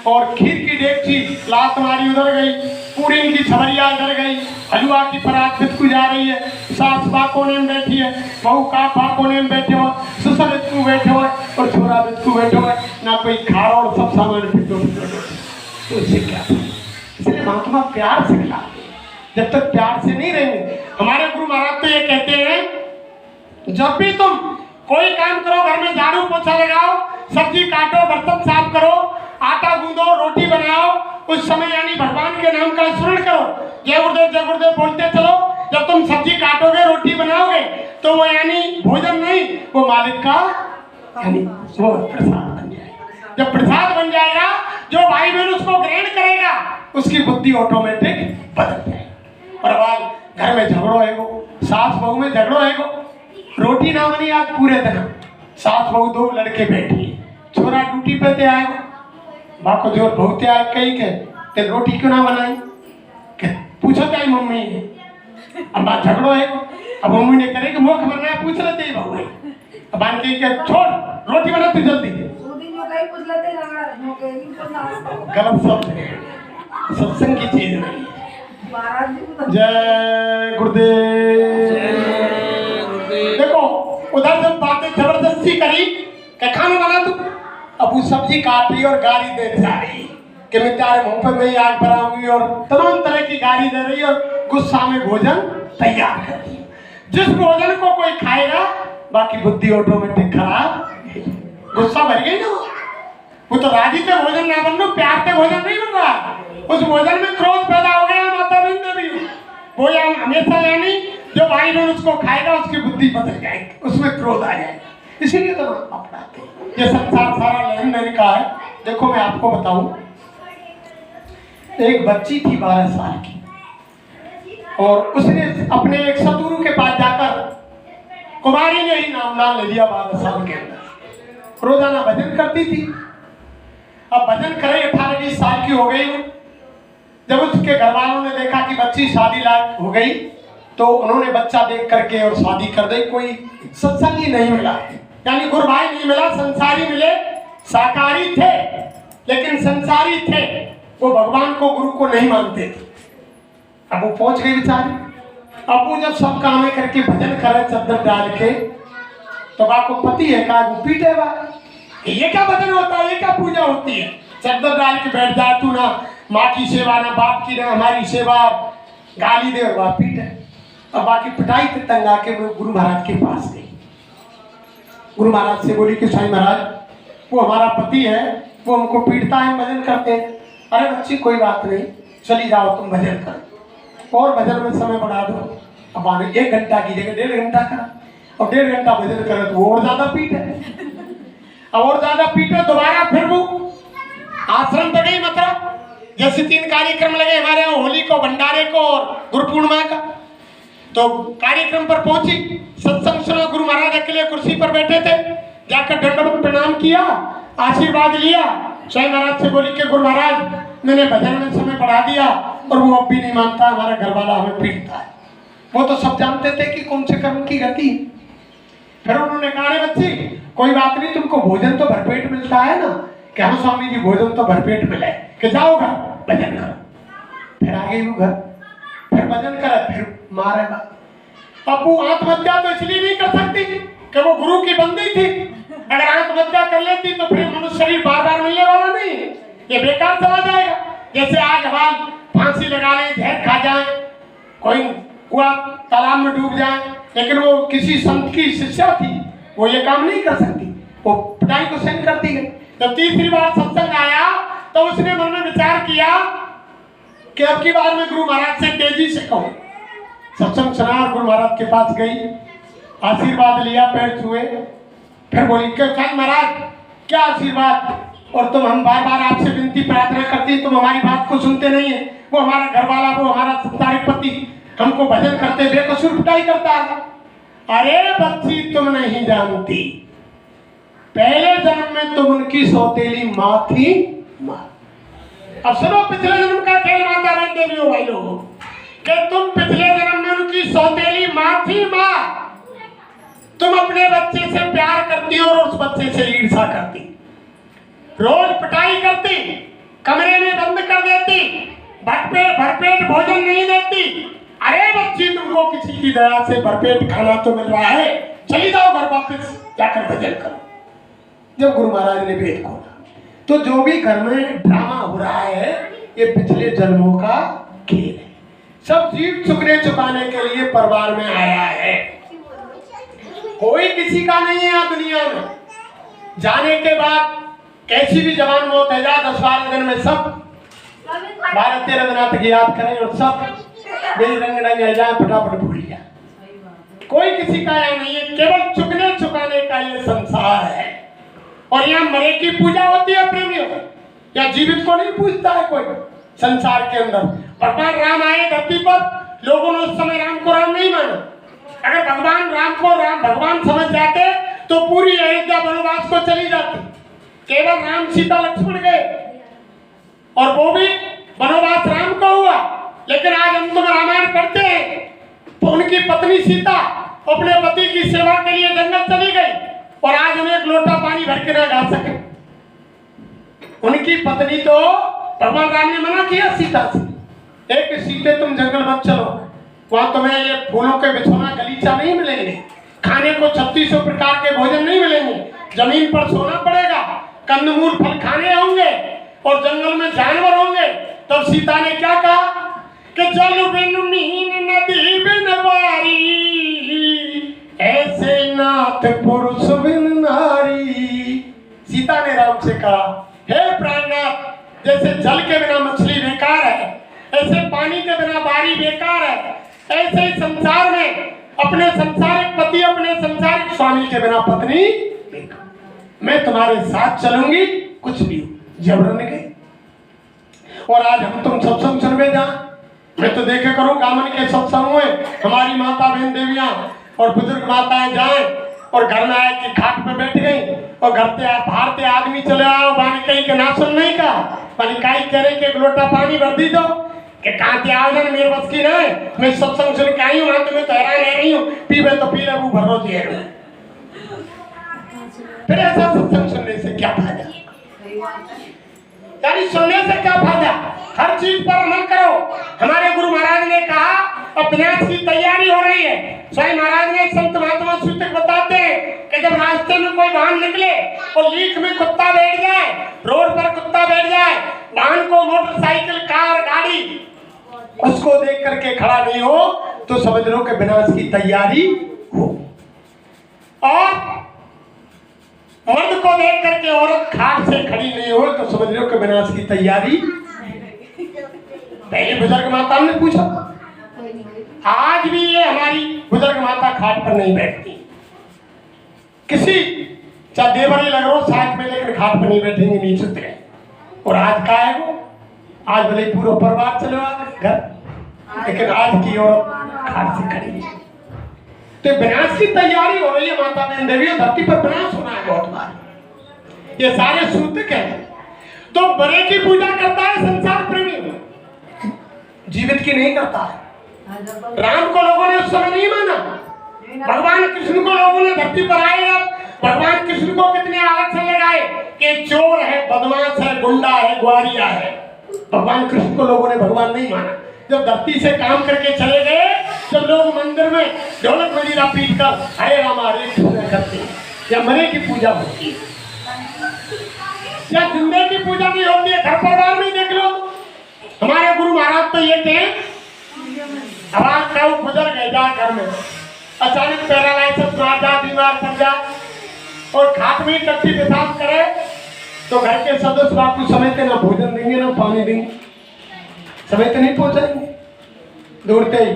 और खीर की डेगची लात मारी उधर गई, पूरी की छबरिया इधर गई, हलवा की परात बितकू जा रही है, सास बा कोने में बैठी है, बहू का बा कोने में बैठे हो, ससुर बितकू बैठे हो और छोरा बितकू बैठे हो, ना कोई खा रहा और सब सामान फिटो तो इससे क्या? इसलिए महात्मा प्यार से खिलाते हैं। जब तक प्यार से नहीं रहेंगे, हमारे गुरु महाराज तो ये कहते हैं जब भी तुम कोई काम करो, घर में झाड़ू पोछा लगाओ, सब्जी काटो, बर्तन साफ करो, आटा गूंदो, रोटी बनाओ, उस समय यानी भगवान के नाम का स्मरण करो, जय गुरुदेव बोलते चलो। जब तुम सब्जी काटोगे, रोटी बनाओगे तो वो यानी भोजन नहीं, वो मालिक का यानी वो प्रसाद बन जाएगा। जब प्रसाद बन जाएगा, जो भाई बहन उसको ग्रहण करेगा उसकी बुद्धि ऑटोमेटिक बदल जाएगी। और अब घर में झगड़ो है, वो सास बहू में झगड़ो है, वो रोटी ना बनी आज पूरे दिन, सास बहू दो लड़के बैठी है, छोरा ड्यूटी पे ते आए, माँ को जो बहुत आए कही के ते रोटी क्यों ना बनाई, पूछो क्या मम्मी अब बात झगड़ो है। अब मम्मी ने करे कि मुख मरना है, पूछ लेते ही बहू अब बान के छोड़ रोटी बना तू जल्दी। गलत शब्द है, सत्संग की चीज नहीं। जय गुरुदेव। देखो उधर जब बातें जबरदस्ती करी कि खाना बना तू, अब वो सब्जी काट रही और गाली दे जा रही कि मैं तेरे मुंह पे मैं आग भराऊंगी और तमाम तरह की गाली दे रही और गुस्सा में भोजन तैयार कर रही। जिस भोजन को कोई खाएगा बाकी बुद्धि ऑटोमेटिक खराब, गुस्सा भर गई ना, वो तो राजी से भोजन ना बन रहा, प्यार से भोजन नहीं बन रहा, उस भोजन में क्रोध पैदा हो गया। माता बहन देवी वो हमेशा यानी जो भाई बहन उसको खाएगा उसकी बुद्धि बदल जाएगी, उसमें क्रोध आ जाएगा। इसीलिए तो अपनाते हैं। ये संसार सारा लेन देन का है। देखो मैं आपको बताऊं, एक बच्ची थी 12 साल की और उसने अपने एक सतगुरु के पास जाकर कुमारी ने ही नाम ले लिया 12 साल के अंदर। रोजाना भजन करती थी। अब भजन करे 18-20 साल की हो गई। जब उसके घर वालों ने देखा कि बच्ची शादी लायक हो गई तो उन्होंने बच्चा देख करके और शादी कर दी। कोई सत्संगी नहीं मिला, यानी गुरु भाई नहीं मिला, संसारी मिले। शाकाहारी थे लेकिन संसारी थे, वो भगवान को गुरु को नहीं मानते थे। अब वो पहुंच गई बेचारी। अब वो जब सब काम करके भजन करे चद्दर डाल के तो बा को पति है का वो पीटे बा, ये क्या भजन होता है, ये क्या पूजा होती है। चद्दर डाल के बैठ जा, तू ना माँ की सेवा ना बाप की ना हमारी सेवा, गाली दे और वह पीटे। अब बाकी पिटाई पे तंग आके वो गुरु महाराज के पास गई। गुरु महाराज से बोली कि साईं महाराज वो हमारा पति है, वो हमको पीटता है, भजन करते हैं। अरे बच्ची कोई बात नहीं, चली जाओ तुम भजन कर और भजन में समय बढ़ा दो। अब आने 1 घंटा की जगह 1.5 घंटा करा, और 1.5 घंटा भजन करे तो और ज्यादा पीटे, और ज्यादा पीटे। दोबारा फिर वो आश्रम पे गई, मतलब जैसे 3 कार्यक्रम लगे हमारे यहाँ, होली को, भंडारे को और गुरु पूर्णिमा का। तो कार्यक्रम पर पहुंची, सत्संग सुना, गुरु महाराज अकेले कुर्सी पर बैठे थे। जाकर दंडवत प्रणाम किया, आशीर्वाद लिया। स्वयं महाराज से बोली कि गुरु महाराज मैंने भजन में समय बढ़ा दिया और वो अब भी नहीं मानता, हमारा घर वाला हमें पीटता है। वो तो सब जानते थे कि कौन से कर्म की गति है। फिर उन्होंने कहा रे बच्ची कोई बात नहीं, तुमको भोजन तो भरपेट मिलता है ना। कि हाँ स्वामी जी भोजन तो भरपेट मिले, कि जाओ घर भजन करो। फिर आ गई वो घर, फिर भजन करे, फिर मारेगा। अब वो आत्महत्या तो इसलिए नहीं कर सकती कि वो गुरु की बंदी थी। अगर आत्महत्या कर लेती तो फिर मनुष्य शरीर बार बार मिलने वाला नहीं, ये बेकार चला जाएगा। जैसे आज हम फांसी लगा लें, जहर खा जाए, कोई कुआ तालाब में डूब जाए, लेकिन वो किसी संत की शिष्या थी, वो ये काम नहीं कर सकती, वो पिटाई को सहन करती गई। जब तीसरी बार सत्संग आया तो उसने मन में विचार किया कि अब की बार मैं गुरु महाराज से तेजी से कहूं। सत्संग सुना, गुरु महाराज के पास गई, आशीर्वाद लिया, पैर छुए, फिर बोली कि स्वामी महाराज क्या आशीर्वाद, और तुम हम बार बार आपसे विनती प्रार्थना करती, तुम हमारी बात को सुनते नहीं है। वो हमारा घर वाला, वो हमारा संसारिक पति हमको भजन करते बेकसूर पिटाई करता है। अरे बच्ची तुम नहीं जानती, पहले जन्म में तुम उनकी सौतेली माँ थी, माँ। अब सुनो पिछले जन्म का खेल माता बहन देवियों भाई लोगों, कि तुम पिछले जन्म में उनकी सौतेली माँ थी, माँ। तुम अपने बच्चे से प्यार करती और उस बच्चे से ईर्ष्या करती, रोज पिटाई करती, कमरे में बंद कर देती, भरपेट भोजन नहीं देती। अरे बच्ची तुमको किसी की दया से भरपेट खाना तो मिल रहा है, चली जाओ घर वापस जाकर भजन करो। जब गुरु महाराज ने भेद खोला तो जो भी घर में ड्रामा हो रहा है ये पिछले जन्मों का खेल है। सब जीव चुकने चुकाने के लिए परिवार में आया है, कोई किसी का नहीं है यहाँ दुनिया में। जाने के बाद कैसी भी जवान मौत है जा, 10-12 दिन में सब 12-13 दिन तक याद करें और सब बेरंग रंग जाए, फटाफट भूल जाए। कोई किसी का यहाँ नहीं है, केवल चुकने चुकाने का ये संसार है। और यहाँ मरे की पूजा होती है प्रेमियों, या जीवित को नहीं पूजता है कोई संसार के अंदर। भगवान राम आए धरती पर, लोगों ने उस समय राम को राम नहीं माना। अगर भगवान राम को राम भगवान समझ जाते तो पूरी अयोध्या वनवास को चली जाती। केवल राम सीता लक्ष्मण गए और वो भी वनवास राम का हुआ। लेकिन आज हम तुम रामायण पढ़ते हैं तो उनकी पत्नी सीता अपने पति की सेवा के लिए जंगल चली गई और आज हम एक लोटा पानी भर के ना गा सके। उनकी पत्नी तो भगवान राम ने मना किया सीता से, एक सीते तुम जंगल मत चलो, वहां तुम्हें ये फूलों के बिछौना गलीचा नहीं मिलेंगे, खाने को 3600 प्रकार के भोजन नहीं मिलेंगे, जमीन पर सोना पड़ेगा, कंदमूल फल खाने होंगे और जंगल में जानवर होंगे। तब सीता ने क्या कहा कि जल बिन मीन नदी बिन वारी, ऐसे नाथ पुरुष बिन नारी। सीता ने राम से कहा हे प्राणनाथ, जैसे जल के बिना मछली बेकार है, ऐसे पानी के बिना बारी बेकार है, ऐसे ही संसार में अपने संसारिक पति अपने संसारिक स्वामी के बिना पत्नी बेकार। मैं तुम्हारे साथ चलूंगी, कुछ भी जबरन गई। और आज हम तुम सत्संग सुनवे जा, मैं तो देखे करूं गामन के सत्संग में हमारी माता बहन देवियां और बुजुर्ग माताएं जाए और घर में आए कि खाट पे बैठ गई और घर से बाहर से आदमी चले आओ, बानी कहीं के ना सुन नहीं का बानी काई करे कि एक लोटा पानी भर दी दो कि कहाँ से आओ जाने मेरे बस की ना है, मैं सत्संग सुन के आई हूँ, वहां तुम्हें तो हैरान रह रही हूँ, पीवे तो पी ले वो भर रोती है। फिर ऐसा सत्संग सुनने से क्या फायदा, यानी सुनने से क्या फायदा। हर चीज पर अमल करो। हमारे गुरु महाराज ने कहा अभ्यास की तैयारी हो रही है। स्वयं महाराज ने संत महात्मा सूत्र बताते हैं कि जब रास्ते में कोई वाहन निकले और लीक में कुत्ता बैठ जाए, रोड पर कुत्ता बैठ जाए, वाहन को मोटरसाइकिल कार गाड़ी उसको देख करके खड़ा नहीं हो तो समझ लो कि विनाश की तैयारी हो। और मर्द को देख करके औरत खाट से खड़ी नहीं हो तो समझ लो कि विनाश की तैयारी। पहले बुजुर्ग माता ने पूछा आज भी ये हमारी बुजुर्ग माता खाट पर नहीं बैठती, किसी चाहे देवरी लग रहा साथ में, लेकिन खाट पर नहीं बैठेंगे, नहीं सुतरे। और आज का है वो, आज भले पूरा परिवार चले घर, लेकिन आज की औरत खाट से खड़ी है। तो विनाश की तैयारी हो रही है माता बहन देवी, धरती पर विनाश होना है बहुत बार। ये सारे सूतक हैं। तो बड़े की पूजा करता है संसार प्रेमी, जीवित की नहीं करता है। राम को लोगों ने उस समय नहीं माना, भगवान कृष्ण को लोगों ने धरती पर आए, भगवान कृष्ण को कितने आलत से लगाए कि चोर है, बदमाश है, गुंडा है, ग्वारिया है। भगवान कृष्ण को लोगों ने भगवान नहीं माना। जब धरती से काम करके चले गए, जब लोग मंदिर में ढोलक मजीरा पीट कर हरे राम हरे कृष्ण करते हैं, या मरे की पूजा होती है, या जिंदे की पूजा भी होती है। घर परिवार में देख लो, हमारे गुरु महाराज तो ये थे, हमारा कब गुजर गए जा घर में, अचानक पैरालाइसिस मार जा, बीमार पड़ जा और खाट में टट्टी पेशाब करे, तो घर के सदस्य आपको समय पे ना भोजन देंगे ना पानी देंगे, समय पे नहीं पहुंचाएंगे, दौड़ते ही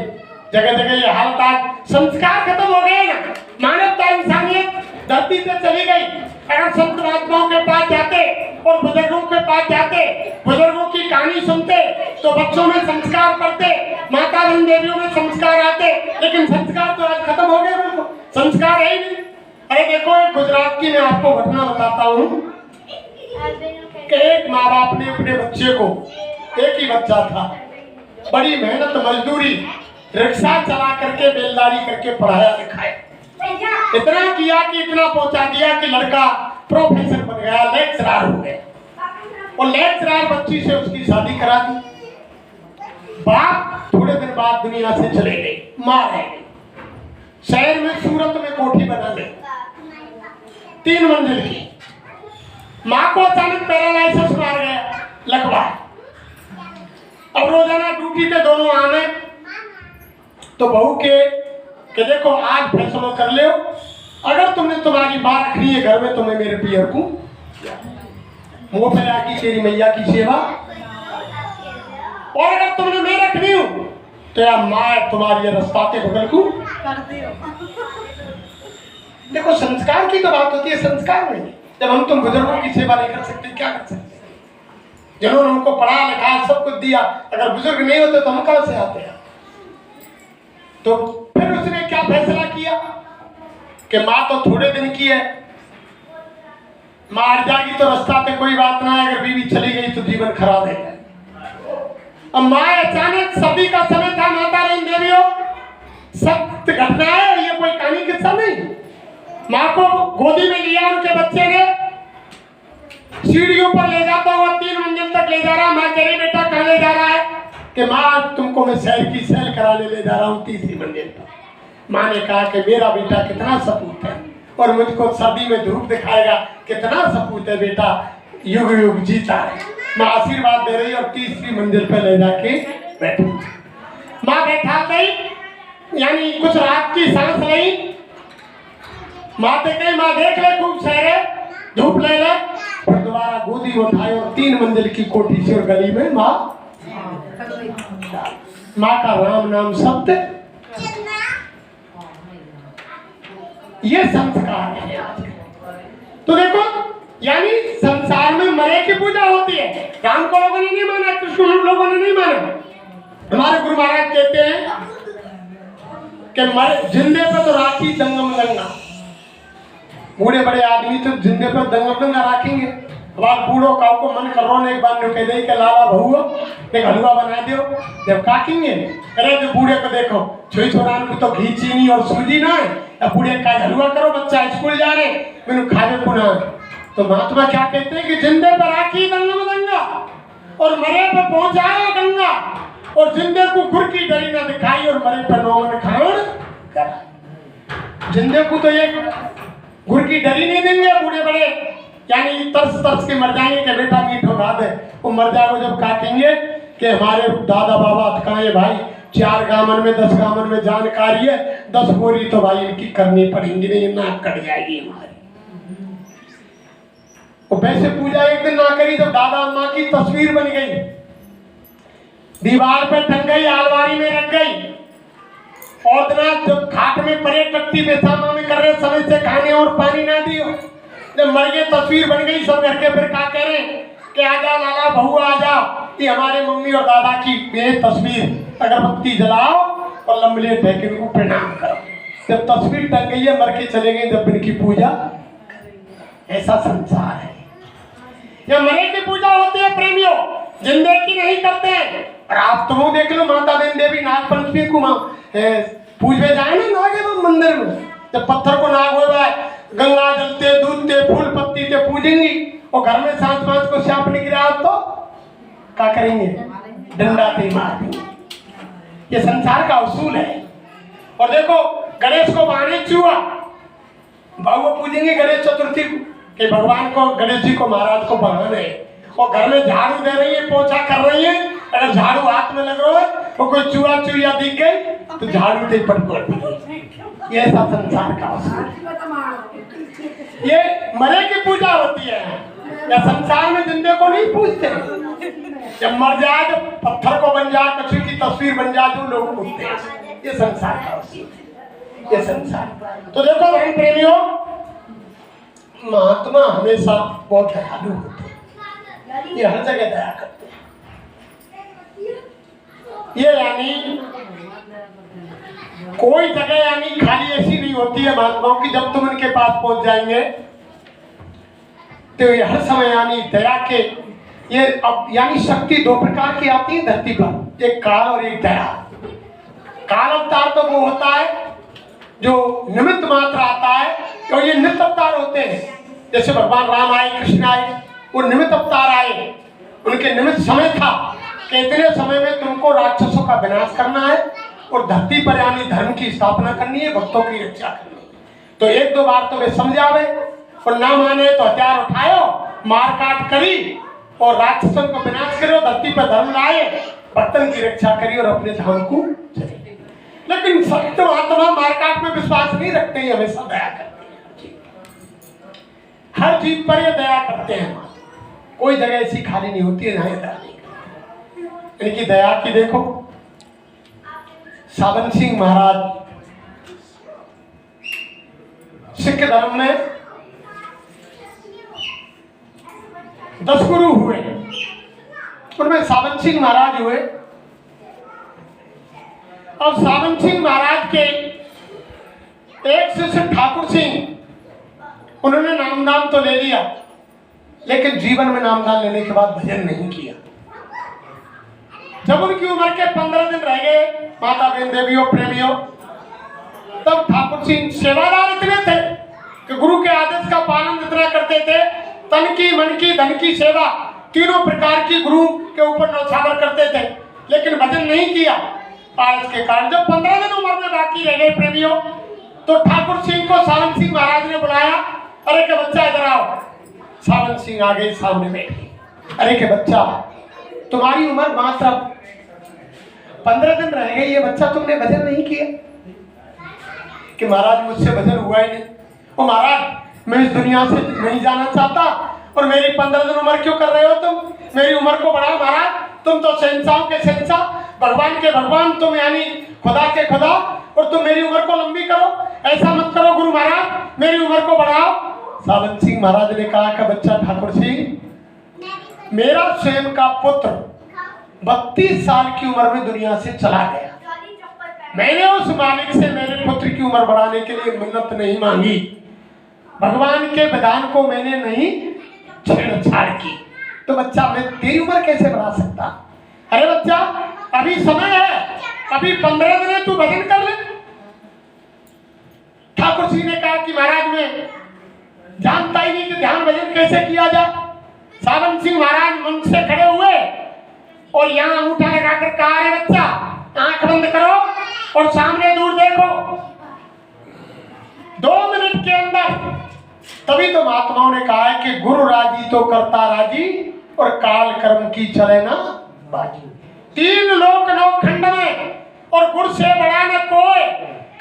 जगह जगह ये हालत। आज संस्कार खत्म हो गए ना, मानवता इंसानियत धरती से चली गई। अगर संत महात्माओं के पास जाते और बुजुर्गों के पास जाते, बुजुर्गों की कहानी सुनते, तो बच्चों में संस्कार पड़ते, माता बहन देवियों में संस्कार आते। लेकिन संस्कार तो आज खत्म हो गए, बिल्कुल संस्कार है ही नहीं। अरे देखो, एक गुजरात की मैं आपको घटना बताता हूँ कि एक माँ बाप ने अपने बच्चे को, एक ही बच्चा था, बड़ी मेहनत मजदूरी रिक्शा चला करके बेलदारी करके पढ़ाया लिखाया, इतना किया कि इतना पहुंचा दिया कि लड़का प्रोफेसर बन गया, लेक्चरर हो गया। और लेक्चरर बच्ची से उसकी शादी करा दी। बाप थोड़े दिन बाद दुनिया से चले गए, मां रह गई। शहर में सूरत में कोठी बना ली 3 मंजिल की। मां को अचानक पैरालाइसिस मार गया, लकवा। अब रोजाना ड्यूटी पे दोनों आने, तो बहू के देखो आज फैसला कर ले, अगर तुमने तुम्हारी बात रखनी है घर में, तुम्हें मेरे पियर को मुंह पे आकी तेरी मैया की सेवा, और अगर तुमने मैं रखनी हो तो यार माँ तुम्हारी रास्ता के बगल को करती हो। देखो संस्कार की तो बात होती है, संस्कार नहीं। जब हम तुम बुजुर्गों की सेवा नहीं कर सकते, क्या कर सकते? जिन्होंने हमको पढ़ा लिखा सब कुछ दिया, अगर बुजुर्ग नहीं होते तो हम कहां से आते हैं? तो फिर उसने क्या फैसला किया कि माँ तो थोड़े दिन की है, माँ हट जाएगी तो रास्ता पे कोई बात ना है, अगर बीवी चली गई तो जीवन खराब है। अब माँ अचानक सभी का समय था, माता बहन देवियों, सत्य घटना है, ये कोई कहानी किस्सा नहीं। माँ को गोदी में लिया उनके बच्चे ने, सीढ़ियों पर ले जाता हुआ 3 मंजिल तक ले जा रहा। माँ कह रही बेटा कहाँ ले जा रहा है? कि माँ तुमको मैं सैर की सैर कराने ले जा रहा हूँ 3री मंजिल पर। माँ ने कहा कि मेरा बेटा कितना सपूत है और मुझको सर्दी में धूप दिखाएगा, कितना सपूत है बेटा, युग युग जीता है। माँ आशीर्वाद दे रही और 3री मंजिल पर ले जाके बैठी। माँ बैठा गई, यानी कुछ रात की सांस ली। माँ ते कही माँ देख ले खूब सैरे, धूप ले ले। फिर दोबारा गोदी उठाई और 3 मंजिल की कोठी से और गली में माँ का राम नाम सत्य, ये संस्कार है आज। तो देखो, यानी संसार में मरे की पूजा होती है। राम को लोगों ने नहीं माना, कृष्ण लोगों ने नहीं माना। हमारे गुरु महाराज कहते हैं कि मरे जिंदे पे तो राखी दंगम दंगा, बूढ़े बड़े आदमी तो जिंदे पे दंगम दंगा राखेंगे। अब बूढ़ो काऊ को मन कर रहा एक बार कह दे कि लाला बहू एक हलवा बना दो, जब काटेंगे अरे जो बूढ़े को देखो छोई छोरान को तो घी चीनी और सूजी ना है, अब बूढ़े का हलवा करो, बच्चा स्कूल जा रहे मैंने खावे पुना। तो महात्मा क्या कहते हैं कि जिंदे पर राखी दंगम दंगा और मरे पे पहुंचाए गंगा, और जिंदे को गुर की डरी ना दिखाई और मरे पे नौमन खान करा। जिंदे को तो एक गुर की डरी नहीं देंगे बूढ़े बड़े, यानी तरस तरस के मर जाएंगे कि बेटा मीठ होगा दे, वो मर जाएगा जब काटेंगे कि हमारे दादा बाबा अटकाए भाई 4 गामन में 10 गामन में जानकारी है, 10 बोरी तो भाई इनकी करनी पड़ेंगी, नहीं नाक कट जाएगी हमारी। और वैसे पूजा एक दिन ना करी जब दादा अम्मा की तस्वीर बन गई, दीवार पर टंग गई, आलमारी में रख गई, और दिन जब घाट में परे टट्टी पेशाब में कर रहे समय से खाने और पानी ना दियो, जब मर गए तस्वीर बन गई सब घर के, फिर क्या कह रहे कि आजा लाला बहू आजा, ये हमारे मम्मी और दादा की ये तस्वीर, अगरबत्ती जलाओ और लंबले ढके उनको प्रणाम करो। जब तस्वीर टंग गई है मर के चले गए, जब इनकी पूजा, ऐसा संसार है। या मरे की पूजा होती है प्रेमियों, जिंदे की नहीं करते हैं। और आप तुम देख लो माता बहन देवी नाग पंचमी को पूजवे जाए ना नागे तो मंदिर में, जब पत्थर को नाग हो जाए गंगा जलते दूध ते फूल पत्ती ते पूजेंगी, और घर में सांस सांस को सांप निकला तो क्या करेंगे, डंडा ते मार देंगे। ये संसार का उसूल है। और देखो गणेश को बहाने चुआ बाबू पूजेंगे गणेश चतुर्थी के, भगवान को गणेश जी को महाराज को बहाने, और घर में झाड़ू दे रही है पोछा कर रही है, अगर झाड़ू हाथ में लग रहा है तो कोई चूहा चूहिया दिख गई तो झाड़ू दे पड़ती। ये ऐसा संसार का उसूल। ये मरे की पूजा होती है, या संसार में जिंदे को नहीं पूजते। जब मर जाए तो पत्थर को बन जाए, कछु की तस्वीर बन जाए जो लोग पूजते हैं। ये संसार का उसूल, ये संसार। तो देखो बहन प्रेमियों, महात्मा हमेशा बहुत दयालु होते हैं, ये हर जगह दया करते हैं। ये यानी कोई जगह यानी खाली ऐसी नहीं होती है महात्माओं की, जब तुम इनके पास पहुंच जाएंगे तो ये हर समय यानी दया के, ये अब यानी शक्ति दो प्रकार की आती है धरती पर, एक काल और एक दया। काल अवतार तो वो होता है जो निमित्त मात्र आता है, और ये निमित्त अवतार होते हैं। जैसे भगवान राम आए, कृष्ण आए, वो निमित्त अवतार आए, उनके निमित्त समय था कि इतने समय में तुमको राक्षसों का विनाश करना है और धरती पर यानी धर्म की स्थापना करनी है, भक्तों की रक्षा करनी है। तो एक दो बार तो वे समझावे, और ना माने तो हथियार उठायो, मार काट करी और राक्षसों को विनाश करो, धरती पर धर्म लाए, भक्तन की रक्षा करी और अपने धाम को चले। लेकिन सत्य महात्मा मारकाट में विश्वास नहीं रखते हैं, हमेशा दया करते हैं, हर चीज पर ये दया करते हैं। कोई जगह ऐसी खाली नहीं होती है जहां दया नहीं करते। इनकी दया की देखो, सावन सिंह महाराज सिख धर्म में 10 गुरु हुए, उनमें सावन सिंह महाराज हुए। और सावन सिंह महाराज के एक शिष्य ठाकुर सिंह, उन्होंने नामदान तो ले लिया, लेकिन जीवन में नामदान लेने के बाद भजन नहीं किया। जब उनकी उम्र के 15 दिन रह गए माता बहन देवियों प्रेमियों, तब ठाकुर सिंह सेवादार इतने थे कि गुरु के आदेश का पालन इतना करते थे, तन की मन की धन की सेवा तीनों प्रकार की गुरु के ऊपर नौछावर करते थे, लेकिन भजन नहीं किया। आलस के कारण जब 15 दिन उम्र में बाकी रह गए प्रेमियों, तो ठाकुर सिंह को सावन सिंह महाराज ने बुलाया। अरे के बच्चा इधर आओ। सावन सिंह आ गए सामने बैठे। अरे के बच्चा, तुम्हारी उम्र मात्र 15 दिन रह गई, ये बच्चा तुमने भजन नहीं किया। कि महाराज मुझसे भजन हुआ ही नहीं। ओ महाराज, मैं इस दुनिया से नहीं जाना चाहता, और मेरी 15 दिन उम्र क्यों कर रहे हो तुम? मेरी उम्र को बढ़ाओ महाराज, तुम तो शहंशाहों के शहंशाह, भगवान के भगवान, तुम यानी खुदा के खुदा, और तुम मेरी उम्र को लंबी करो। ऐसा मत करो गुरु महाराज, मेरी उम्र को बढ़ाओ। सावन सिंह महाराज ने कहा कि बच्चा ठाकुर सिंह, मेरा स्वयं का पुत्र 32 साल की उम्र में दुनिया से चला गया। मैंने उस मालिक से मेरे पुत्र की उम्र बढ़ाने के लिए मन्नत नहीं मांगी, भगवान के विधान को मैंने नहीं छेड़छाड़ की, तो बच्चा मैं तेरी उम्र कैसे बढ़ा सकता? अरे बच्चा, अभी समय है, अभी 15 दिन है, तू भजन कर ले। ठाकुर सिंह ने कहा कि महाराज मैं जानता ही नहीं कि ध्यान भजन कैसे किया जाए। सावन सिंह महाराज मंच से खड़े हुए और यहाँ अंगूठा लगाकर कहा, अरे बच्चा आंख बंद करो और सामने दूर देखो। 2 मिनट के अंदर, तभी तो महात्माओं ने कहा है कि गुरु राजी तो करता राजी, और काल कर्म की चले ना बाजी। 3 लोक खंड में, और गुरु से बड़ा न कोई,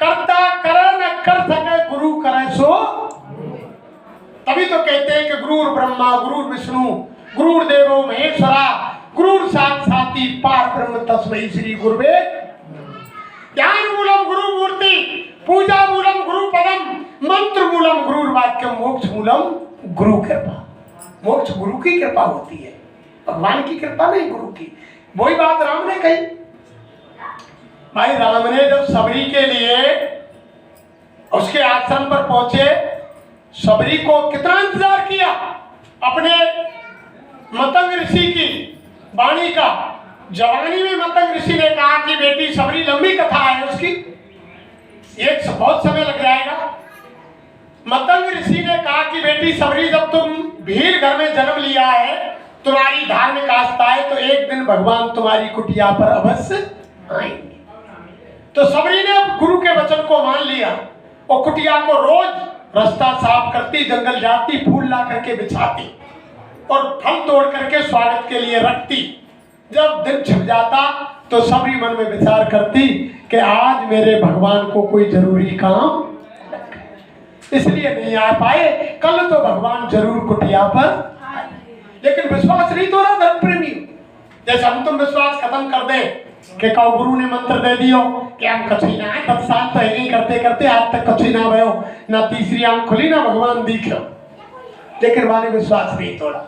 करता करे न कर सके, गुरु करे सो। तभी तो कहते हैं कि गुरु ब्रह्मा गुरु विष्णु गुरु देवो महेश्वरा, गुरु साक्षात् पार ब्रह्म तस्मै श्री गुरुवे। ज्ञान मूलम गुरु गुरु कृपा। मोक्ष गुरु की कृपा होती है, भगवान की कृपा नहीं, गुरु की। वही बात राम ने कही। भाई राम ने जब सबरी के लिए उसके आश्रम पर पहुंचे, सबरी को कितना इंतजार किया अपने मतंग ऋषि की वाणी का। जवानी में मतंग ऋषि ने कहा कि बेटी सबरी, लंबी कथा है उसकी, एक बहुत समय लग जाएगा। मतंग ऋषि ने कहा कि बेटी सबरी, जब तुम भील घर में जन्म लिया है, तुम्हारी धार्मिक आस्था है, तो एक दिन भगवान तुम्हारी कुटिया पर अवश्य आएंगे। तो सबरी ने गुरु के वचन को मान लिया और कुटिया को रोज रास्ता साफ करती, जंगल जाती, फूल ला करके बिछाती और फल तोड़ करके स्वागत के लिए रखती। जब दिन छिप जाता तो सबरी मन में विचार करती कि आज मेरे भगवान को कोई जरूरी काम इसलिए नहीं आ पाए, कल तो भगवान जरूर कुटिया पर। लेकिन विश्वास नहीं तो रहा धर्म प्रेमी। जैसे हम तुम विश्वास खत्म कर दें कि कौ गुरु ने मंत्र दे दियो कि हम कछी ना है, 10 साल तो यही करते करते आज तक कछी ना भयो, ना तीसरी आंख खुली ना भगवान दिखो। लेकिन वाले विश्वास नहीं तोड़ा,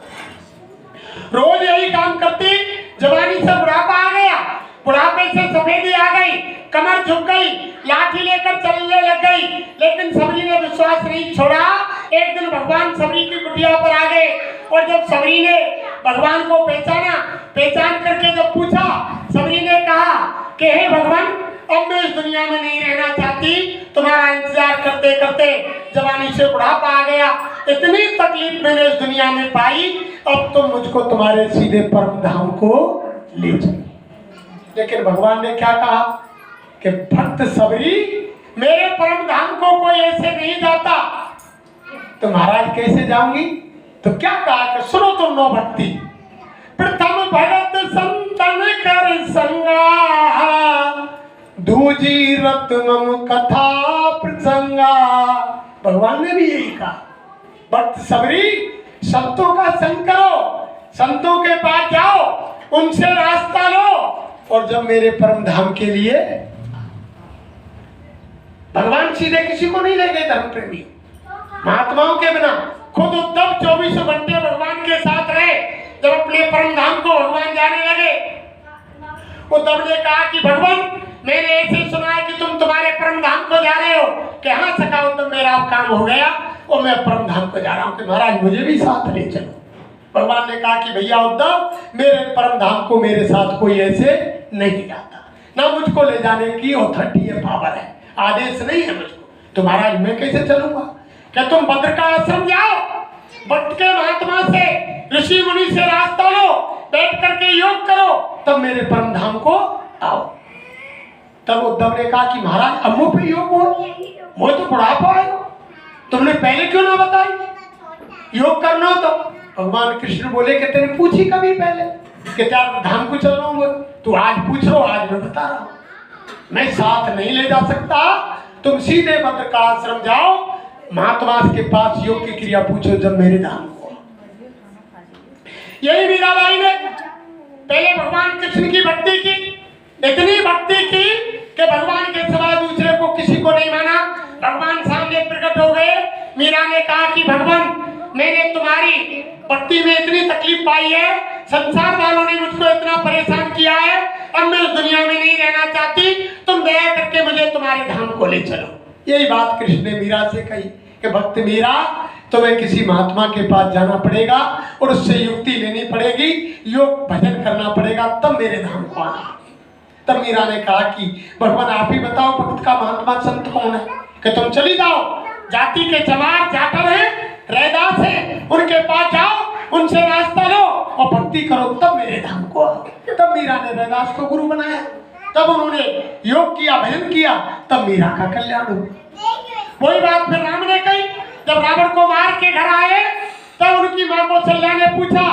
रोज यही काम करती। जवानी से बुढ़ापा आ गया, बुढ़ापे से सफेदी आ गई, कमर झुक गई, लाठी लेकर चलने लग गई, लेकिन सबरी ने विश्वास नहीं छोड़ा। एक दिन भगवान सबरी की कुटिया पर आ गए और जब सबरी ने भगवान को पहचाना, पहचान करके जब पूछा, सबरी ने कहा कि हे भगवान, अब मैं इस दुनिया में नहीं रहना चाहती, तुम्हारा इंतजार करते करते जवानी से बुढ़ापा आ गया, इतनी तकलीफ मैंने इस दुनिया में पाई, अब तुम मुझको तुम्हारे सीधे परम धाम को ले चलो। लेकिन भगवान ने क्या कहा कि भक्त सबरी, मेरे परम धाम को कोई ऐसे नहीं जाता। तो महाराज कैसे जाऊंगी? तो क्या कहा कि सुनो तुम नौ भक्ति। प्रथम भगत संतन कर संगा, दूजी रत मम कथा प्रसंगा। भगवान ने भी यही कहा, भक्त सबरी, संतों का संग करो, संतों के पास जाओ, उनसे रास्ता लो, और जब मेरे परम धाम के लिए। भगवान सीधे किसी को नहीं ले गए धर्म प्रेमी, महात्माओं के बिना। खुद उद्धव 24 घंटे भगवान के साथ रहे। जब अपने परम धाम को भगवान जाने लगे, उद्धव ने कहा कि भगवान, मैंने ऐसे सुना है कि तुम तुम्हारे परम धाम को जा रहे हो। कि हाँ सका उद्धव, मेरा काम हो गया और मैं परम धाम को जा रहा हूँ, कि महाराज मुझे भी साथ ले चलो। भगवान ने कहा कि भैया उद्धव, मेरे परम धाम को मेरे साथ कोई ऐसे नहीं जाता, ना मुझको ले जाने की अथॉरिटी है, पावर है, आदेश नहीं है मुझको। तो महाराज मैं कैसे चलूंगा? क्या तुम भद्र का आश्रम जाओ, भक्त के महात्मा से, ऋषि मुनि से रास्ता लो, बैठ करके योग करो, तब मेरे परम धाम को आओ। तब उद्धव ने कहा कि महाराज अब मुझ पे योग हो, मुझे तो बुढ़ापा है, तुमने पहले क्यों ना बताई योग करना हो? तो भगवान कृष्ण बोले कि तेने पूछी कभी पहले कि क्या धाम को चल रहा हूँ? तू आज पूछ रहा हो, आज मैं बता रहा हूँ। मैं साथ नहीं ले जा सकता, तुम सीधे भद्र का आश्रम जाओ, महात्मा के पास योग की क्रिया पूछो, जब मेरे धाम को। यही मीराबाई ने पहले भगवान कृष्ण की भक्ति की, इतनी भक्ति की कि भगवान के सिवा दूसरे को किसी को नहीं माना। भगवान सामने प्रकट हो गए। मीरा ने कहा कि भगवान, मैंने तुम्हारी भक्ति में इतनी तकलीफ पाई है, संसार वालों ने मुझको इतना परेशान किया है, अब मैं उस दुनिया में नहीं रहना चाहती, तुम दया करके मुझे तुम्हारे धाम को ले चलो। यही बात कृष्ण ने मीरा से कही कि भक्त मीरा, तुम्हें किसी महात्मा के पास जाना पड़ेगा और उससे युक्ति लेनी पड़ेगी, योग भजन करना पड़ेगा, तब मेरे धाम को आना। तब मीरा ने कहा कि भगवान आप ही बताओ भक्त का महात्मा संत कौन है? कि तुम चली जाओ, जाति के चमार जाटव है, रैदास है, उनके पास जाओ, उनसे रास्ता लो और भक्ति करो, तब मेरे धाम को आओ। तब मीरा ने रैदास को गुरु बनाया, तब उन्होंने योग किया, भजन किया, तब मीरा का कल्याण हुआ। वही बात फिर राम ने कही। जब रावण को मार के घर आए, तब उनकी माँ कौशल्या ने पूछा,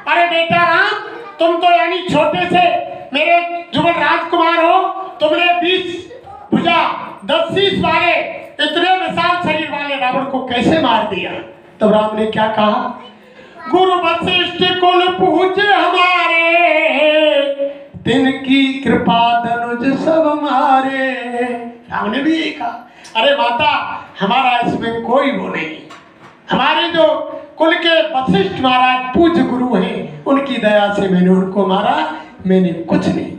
अरे बेटा राम, तुम तो यानी छोटे से मेरे जुगल राजकुमार हो, तुमने 20 भुजा 10 शीश वाले इतने विशाल शरीर वाले रावण को कैसे मार दिया? तब राम ने क्या कहा? गुरु वशिष्ठ कुल पूजे हमारे, दिन की कृपा धनुज सब मारे। राम ने भी यही कहा, अरे माता, हमारा इसमें कोई वो नहीं, हमारे जो कुल के वशिष्ठ महाराज पूज्य गुरु हैं, उनकी दया से मैंने उनको मारा, मैंने कुछ नहीं।